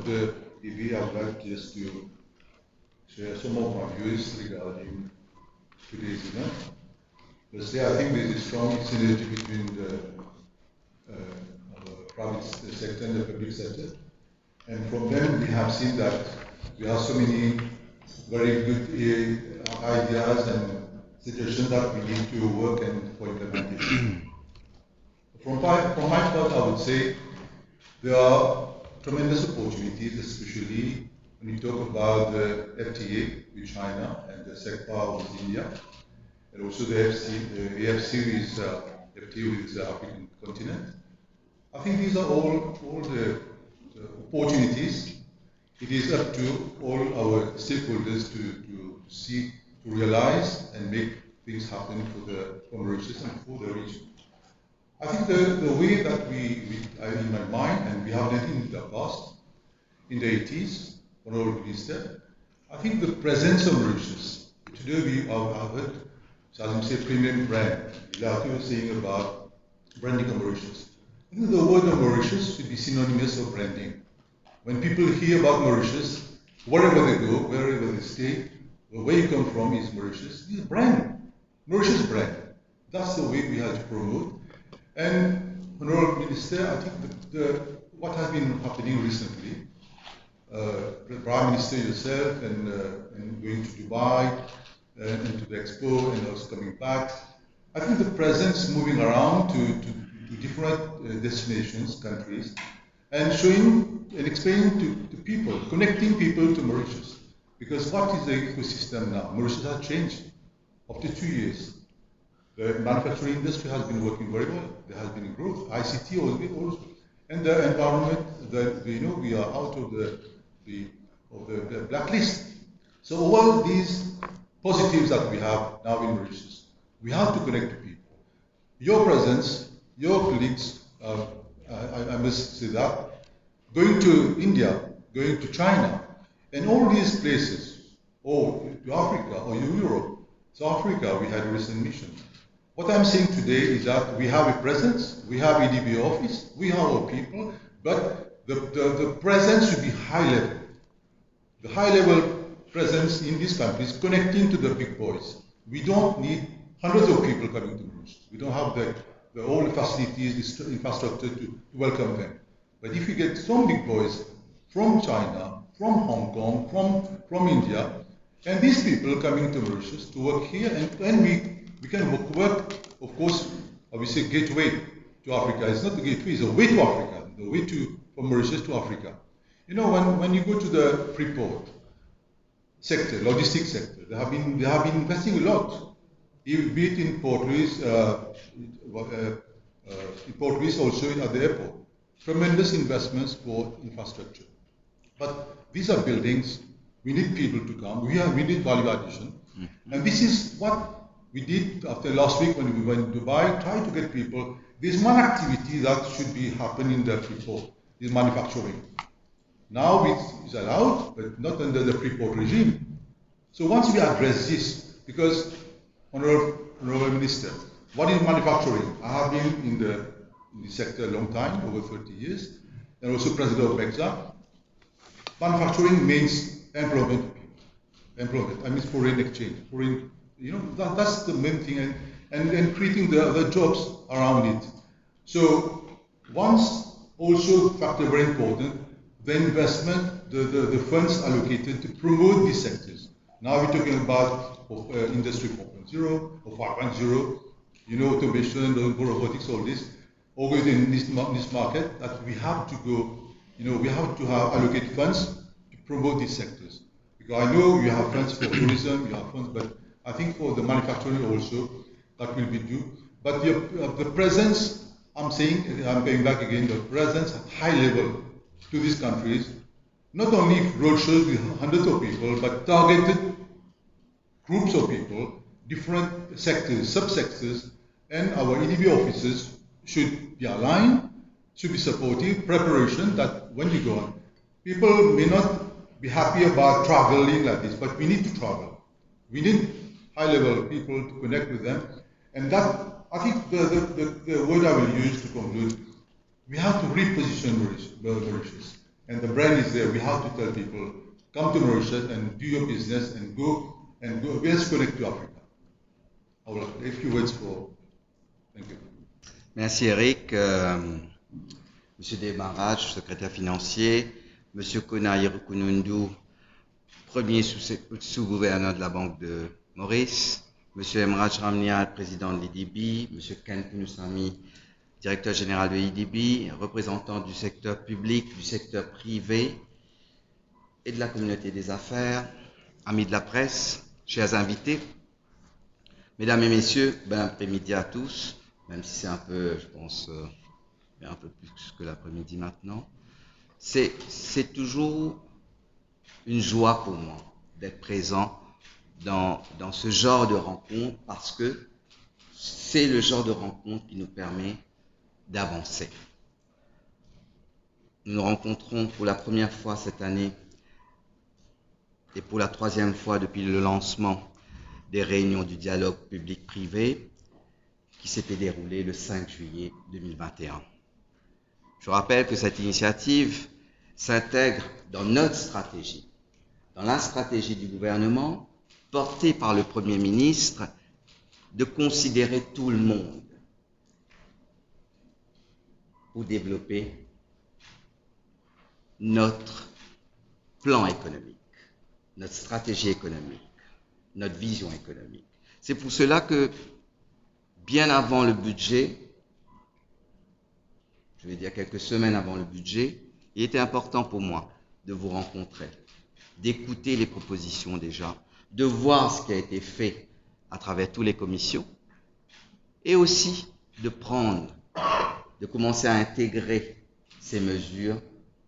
the EV, I would like just to share some of my views regarding today's event. Firstly, I think there is a strong synergy between the private sector and the public sector. And from them, we have seen that we have so many very good ideas and suggestions that we need to work and for implementation. From my part, I would say there are tremendous opportunities, especially when you talk about the FTA with China and the SECPA with India, and also the AFC with FTA with the African continent. I think these are all the opportunities. It is up to all our stakeholders to see, to realize and make things happen for Mauritius and for the region. I think the way that in my mind, and we have done it in the past, in the 80s, Honorable Minister, I think the presence of Mauritius, today we have heard, as you say, premium brand. Like you were saying about branding of Mauritius. I think the word of Mauritius should be synonymous of branding. When people hear about Mauritius, wherever they go, wherever they stay, where you come from is Mauritius. It's a brand, Mauritius brand. That's the way we have to promote. And Honorable Minister, I think what has been happening recently, the Prime Minister yourself and going to Dubai and to the Expo and also coming back, I think the presence moving around to different destinations, countries, and showing and explaining to people, connecting people to Mauritius. Because what is the ecosystem now? Mauritius has changed after 2 years. The manufacturing industry has been working very well. There has been growth. ICT also, and the environment. We are out of the blacklist. So all these positives that we have now in Mauritius, we have to connect to people. Your presence, your colleagues, I must say that, going to India, going to China, and all these places, or to Africa, or Europe, South Africa, we had a recent mission. What I'm saying today is that we have a presence, we have EDB office, we have our people, but the presence should be high level. The high level presence in these countries connecting to the big boys. We don't need hundreds of people coming to Mauritius. We don't have all the facilities, the infrastructure to welcome them. But if you get some big boys from China, from Hong Kong, from India, and these people coming to Mauritius to work here, and we can work, of course, obviously, gateway to Africa. It's not the gateway, it's a way to Africa, the way from Mauritius to Africa. You know, when you go to the Freeport sector, logistics sector, they have been investing a lot. Be it in Port Louis, also at the airport. Tremendous investments for infrastructure. But these are buildings, we need people to come, we need value addition. And this is what we did after last week when we went to Dubai, try to get people. There's one activity that should be happening in the Freeport, is manufacturing. Now it's allowed, but not under the Freeport regime. So once we address this, because Honorable Minister, what is manufacturing? I have been in the sector a long time, over 30 years, and also President of MEXA. Manufacturing means employment of people. Employment, I mean foreign exchange, that's the main thing, and creating the other jobs around it. So once also factor very important, the investment, the funds allocated to promote these sectors. Now we're talking about Industry 4.0 or 5.0, automation, robotics, all this, all in this market, that we have to go, we have to allocate funds to promote these sectors. Because I know you have funds for tourism, you have funds, but I think for the manufacturing also, that will be due. But the presence, I'm saying, I'm going back again, the presence at high level to these countries, not only roadshows with hundreds of people, but targeted groups of people, different sectors, subsectors, and our EDB officers should be aligned, should be supportive, preparation that when you go on, people may not be happy about traveling like this, but we need to travel. We need high-level people to connect with them, and that, I think the word I will use to conclude, we have to reposition Mauritius. and the brand is there. We have to tell people, come to Mauritius and do your business and go let's connect to Africa. I will have a few words for. Thank you. Merci Eric. Monsieur Demaraj, secrétaire financier, Monsieur Kona Irukunundu, premier sous-gouverneur de la Banque de Maurice, Monsieur Emraj Ramniat, président de l'IDB, Monsieur Ken Kunusami, directeur général de l'IDB, représentant du secteur public, du secteur privé et de la communauté des affaires, amis de la presse, chers invités, mesdames et messieurs, bon après-midi à tous, même si c'est un peu, je pense, un peu plus que l'après-midi maintenant. C'est toujours une joie pour moi d'être présent dans ce genre de rencontre parce que c'est le genre de rencontre qui nous permet d'avancer. Nous nous rencontrons pour la première fois cette année et pour la troisième fois depuis le lancement des réunions du dialogue public-privé qui s'était déroulé le 5 juillet 2021. Je rappelle que cette initiative s'intègre dans notre stratégie, dans la stratégie du gouvernement portée par le Premier ministre de considérer tout le monde pour développer notre plan économique, notre stratégie économique, notre vision économique. C'est pour cela que, bien avant le budget, je vais dire quelques semaines avant le budget, il était important pour moi de vous rencontrer, d'écouter les propositions déjà, de voir ce qui a été fait à travers toutes les commissions et aussi de commencer à intégrer ces mesures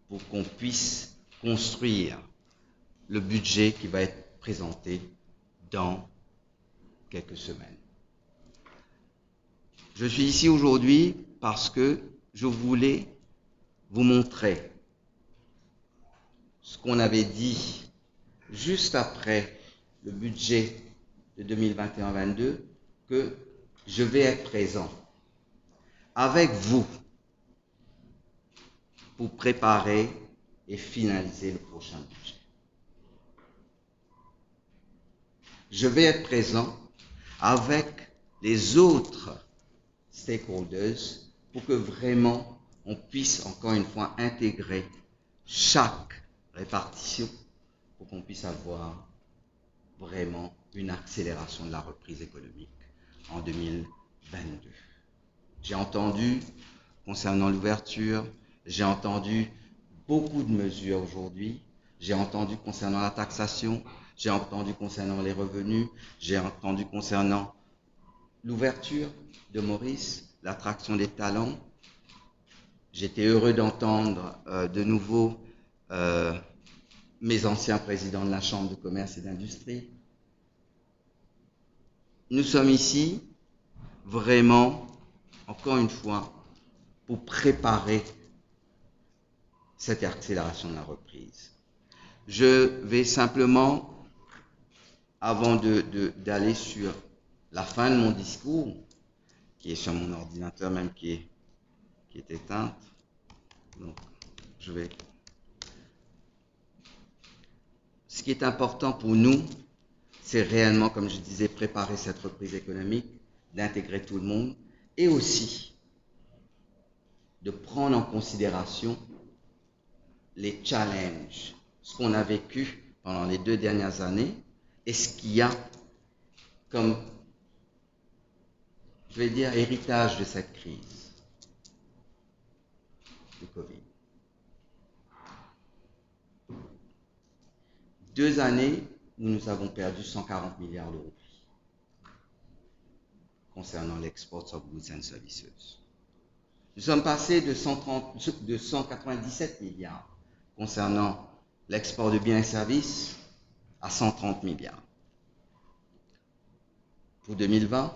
pour qu'on puisse construire le budget qui va être présenté dans quelques semaines. Je suis ici aujourd'hui parce que je voulais vous montrer ce qu'on avait dit juste après le budget de 2021-22, que je vais être présent avec vous pour préparer et finaliser le prochain budget. Je vais être présent avec les autres stakeholders pour que vraiment on puisse encore une fois intégrer chaque répartition pour qu'on puisse avoir vraiment une accélération de la reprise économique en 2022. J'ai entendu concernant l'ouverture, j'ai entendu beaucoup de mesures aujourd'hui, j'ai entendu concernant la taxation, j'ai entendu concernant les revenus, j'ai entendu concernant l'ouverture de Maurice, l'attraction des talents. J'étais heureux d'entendre de nouveau mes anciens présidents de la Chambre de commerce et d'industrie. Nous sommes ici vraiment, encore une fois, pour préparer cette accélération de la reprise. Je vais simplement, avant d'aller sur la fin de mon discours, qui est sur mon ordinateur même qui est éteinte, donc je vais... Ce qui est important pour nous, c'est réellement, comme je disais, préparer cette reprise économique, d'intégrer tout le monde et aussi de prendre en considération les challenges, ce qu'on a vécu pendant les 2 dernières années et ce qu'il y a comme, je vais dire, héritage de cette crise du Covid. 2 années où nous avons perdu 140 milliards d'euros concernant l'export of goods and services. Nous sommes passés de 197 milliards concernant l'export de biens et services à 130 milliards pour 2020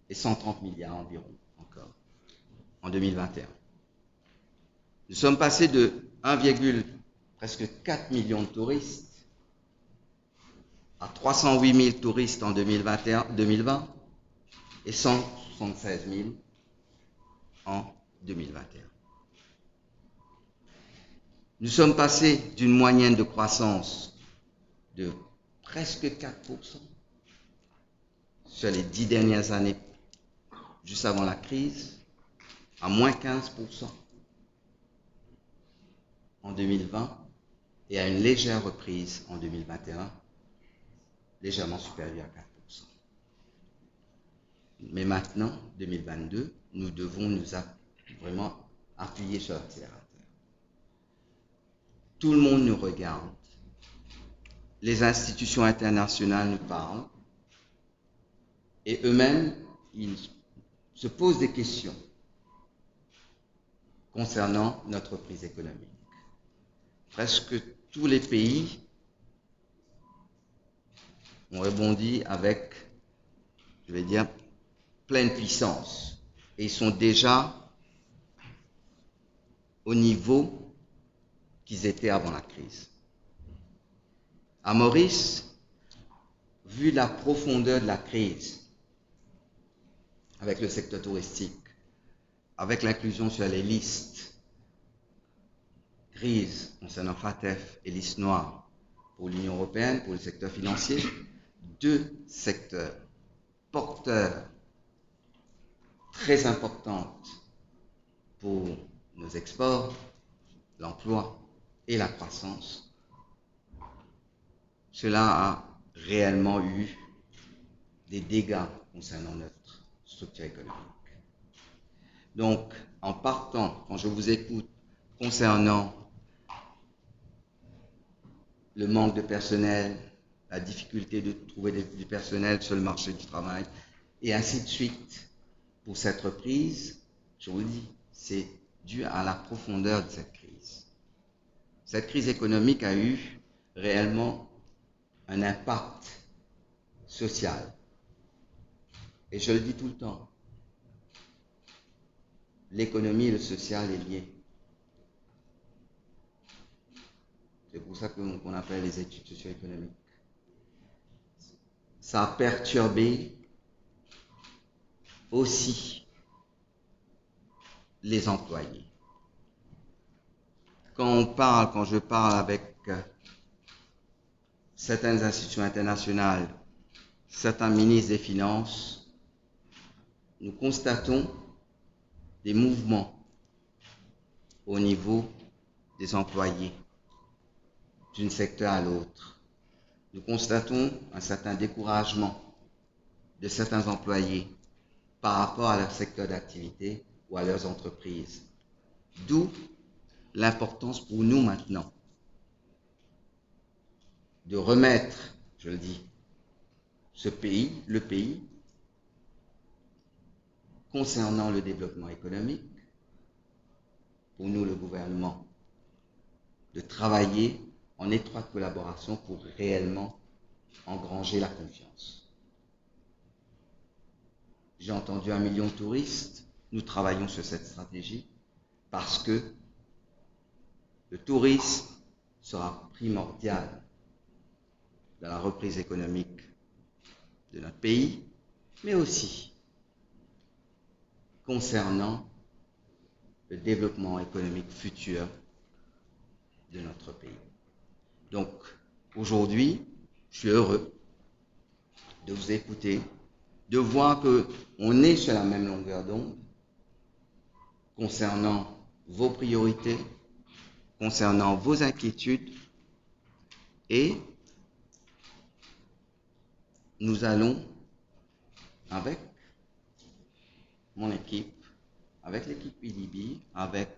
et 130 milliards environ encore en 2021. Nous sommes passés de presque 4 millions de touristes à 308 000 touristes en 2020 et 176 000 en 2021. Nous sommes passés d'une moyenne de croissance de presque 4% sur les 10 dernières années, juste avant la crise, à moins 15% en 2020 et à une légère reprise en 2021, légèrement supérieure à 4%. Mais maintenant, 2022, nous devons nous vraiment appuyer sur l'accélérateur. Tout le monde nous regarde. Les institutions internationales nous parlent. Et eux-mêmes, ils se posent des questions concernant notre reprise économique. Presque tous les pays ont rebondi avec, je vais dire, pleine puissance. Et ils sont déjà au niveau qu'ils étaient avant la crise. À Maurice, vu la profondeur de la crise, avec le secteur touristique, avec l'inclusion sur les listes grises concernant FATF et liste noire pour l'Union européenne, pour le secteur financier, deux secteurs porteurs très importants pour nos exports, l'emploi et la croissance, cela a réellement eu des dégâts concernant notre structure économique. Donc, en partant, quand je vous écoute concernant le manque de personnel, la difficulté de trouver du personnel sur le marché du travail, et ainsi de suite, pour cette reprise, je vous dis, c'est dû à la profondeur de cette crise. Cette crise économique a eu réellement un impact social. Et je le dis tout le temps, l'économie et le social est lié. C'est pour ça qu'on appelle les études socio-économiques. Ça a perturbé aussi les employés. Quand je parle avec certaines institutions internationales, certains ministres des Finances, nous constatons des mouvements au niveau des employés d'un secteur à l'autre. Nous constatons un certain découragement de certains employés par rapport à leur secteur d'activité ou à leurs entreprises. D'où l'importance pour nous maintenant de remettre, je le dis, le pays, concernant le développement économique, pour nous le gouvernement, de travailler en étroite collaboration pour réellement engranger la confiance. J'ai entendu 1 million de touristes, nous travaillons sur cette stratégie parce que le tourisme sera primordial dans la reprise économique de notre pays, mais aussi concernant le développement économique futur de notre pays. Donc, aujourd'hui, je suis heureux de vous écouter, de voir qu'on est sur la même longueur d'onde concernant vos priorités, concernant vos inquiétudes, et nous allons, avec mon équipe, avec l'équipe PDB, avec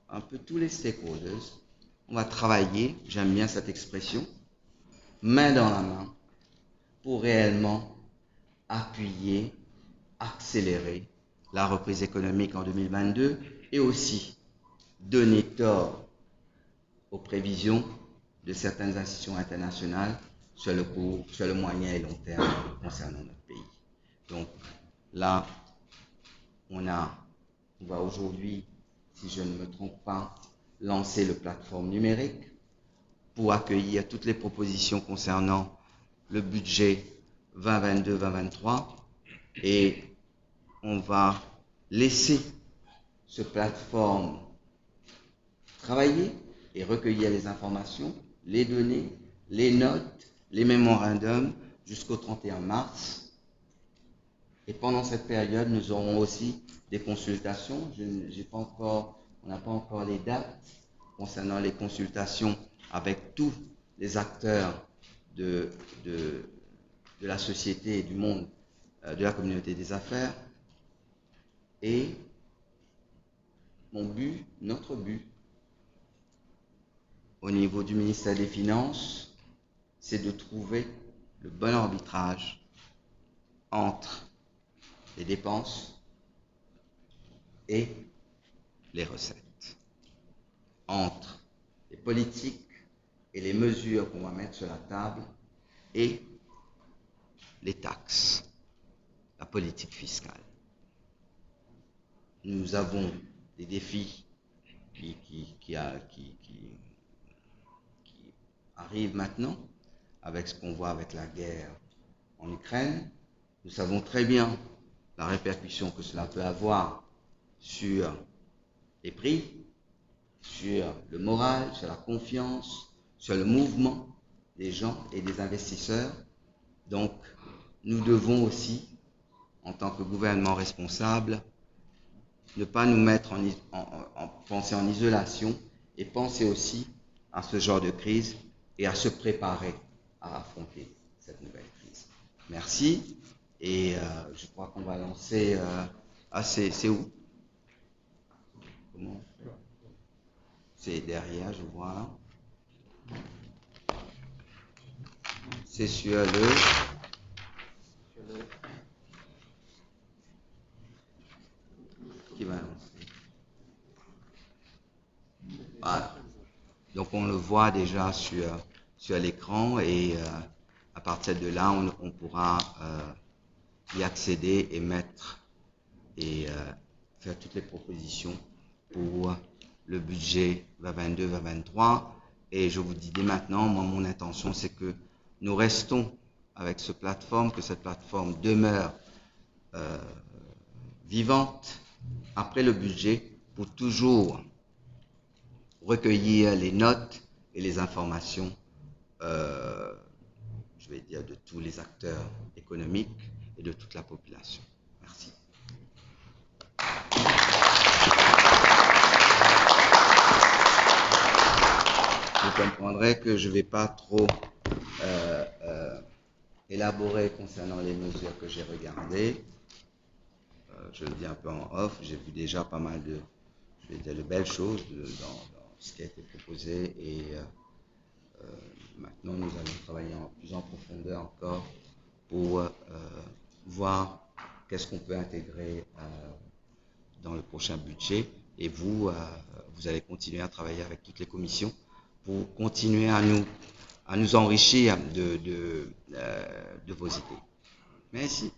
un peu tous les stakeholders, on va travailler, j'aime bien cette expression, main dans la main, pour réellement appuyer, accélérer la reprise économique en 2022 et aussi donner tort aux prévisions de certaines institutions internationales sur le moyen et long terme concernant notre pays. Donc là, on va aujourd'hui, si je ne me trompe pas, lancer le plateforme numérique pour accueillir toutes les propositions concernant le budget 2022-2023 et on va laisser ce plateforme travailler et recueillir les informations, les données, les notes, les mémorandums jusqu'au 31 mars. Et pendant cette période, nous aurons aussi des consultations. On n'a pas encore les dates concernant les consultations avec tous les acteurs de la société et du monde, de la communauté des affaires. Et notre but, au niveau du ministère des Finances, c'est de trouver le bon arbitrage entre les dépenses et les recettes, entre les politiques et les mesures qu'on va mettre sur la table et les taxes, la politique fiscale. Nous avons des défis qui arrivent maintenant avec ce qu'on voit avec la guerre en Ukraine. Nous savons très bien la répercussion que cela peut avoir sur les prix, sur le moral, sur la confiance, sur le mouvement des gens et des investisseurs. Donc, nous devons aussi, en tant que gouvernement responsable, ne pas nous mettre penser en isolation et penser aussi à ce genre de crise et à se préparer à affronter cette nouvelle crise. Merci. Et je crois qu'on va lancer... c'est où? Comment? C'est derrière, je vois. C'est sur le... Qui va lancer? Voilà. Donc on le voit déjà sur l'écran et à partir de là, on pourra y accéder et mettre et faire toutes les propositions pour le budget 2022-2023. Et je vous dis dès maintenant, moi, mon intention, c'est que nous restons avec cette plateforme, que cette plateforme demeure vivante après le budget pour toujours recueillir les notes et les informations, je vais dire, de tous les acteurs économiques et de toute la population. Merci. Vous comprendrez que je ne vais pas trop élaborer concernant les mesures que j'ai regardées. Je le dis un peu en off, j'ai vu déjà pas mal de, je vais dire, de belles choses dans ce qui a été proposé et maintenant nous allons travailler plus en profondeur encore pour voir qu'est-ce qu'on peut intégrer dans le prochain budget et vous allez continuer à travailler avec toutes les commissions pour continuer à nous enrichir de vos idées. Merci.